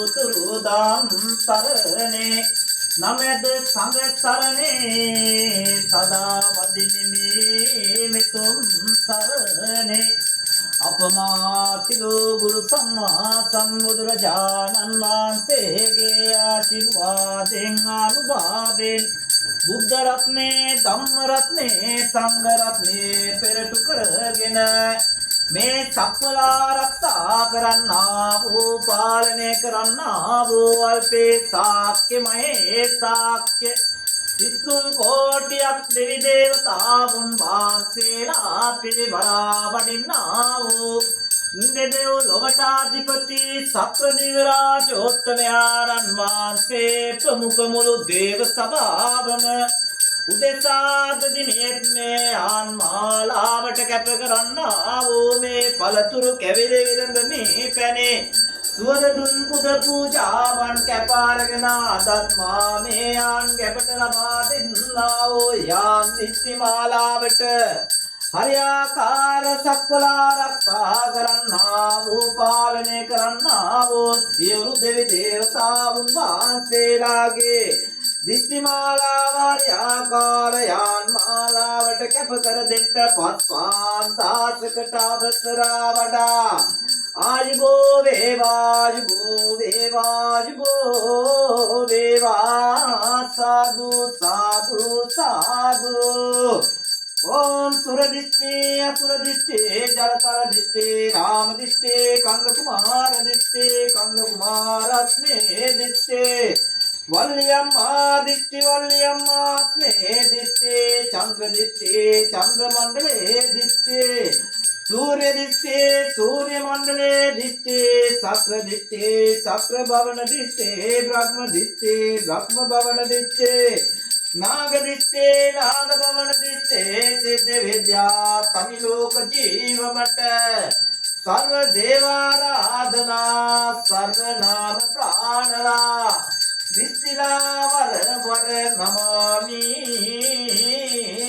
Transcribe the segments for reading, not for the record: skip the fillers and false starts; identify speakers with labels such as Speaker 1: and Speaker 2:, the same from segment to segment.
Speaker 1: තුරුදාම් සරණේ නමෙද සංග සරණේ සදා වදිනිමි මෙතුම් සරණේ අපමාතිලෝ ගුරු සම්මා සම්බුදුරජාණන් වහන්සේගේ ආශිර්වාදෙන් අනුභවයෙන් බුද්ධ රත්නේ ධම්ම රත්නේ සංඝ රත්නේ පෙරටු කරගෙන මේ සක්වලා ආරක්ෂා කරන්නා වූ පාලනය කරන්නා වූ අල්පේ ශාක්‍යමයේ ශාක්‍ය සිතුම් කෝටියක් දෙවි දේවතාවුන් වහන්සේලා පිරිවරා වඩින්නා වූ දෙදෙව් ලොවට අධිපති සක්‍ර දිව්‍යරාජෝත්තමයන්න් වහන්සේ ප්‍රමුඛ මුළු දේව සභාවම උදෙසාද දිනෙත් මේ ආන්මාලාවට කැප කරන්නා වූ මේ පළතුරු කැවිලි විලඳ මේ පැනේ සුවඳ දුන් පුද පූජාවන් කැපාරගෙන අදත් මා මේ ආන් කැපට ලබා දෙන්නා වූ යාම් දිස්ත්‍රි මාලාවට හරියාකාර සක්වලා ආරක්ෂා කරන්නා වූ පාලනය කරන්නා වූ සියලු දෙවි දේවතාවුන් වහන්සේලාගේ දිස්ත්‍රි මාලාව හරියාකාර යාන් මාලාවට කැප කර දෙන්න පස්වාන් දාසකට අවසරා වඩා ආයුබෝ වේවා ආයුබෝ වේවා ආයුබෝ වේවා සාදු සාදු සාදු ओम सुरदिष्टे असुरदिष्टे जलतर दिष्टे राम दिष्टे कंद कुमार दिष्टे कंद कुमारस्मे दिष्टे वल्यम्मा दिष्टे दिष्टे चंद्र मंडले दिष्टे सूर्य मंडले दिष्टे शक्र भवन दिष्टे ब्रह्म भवन दिष्टे नाग भवन दिष्टे सिद्ध विद्या तमिलोक जीव मठ सर्व देवाराधना सर्व नाम प्राणला दिष्टिला वर नमामि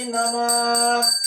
Speaker 1: नमः।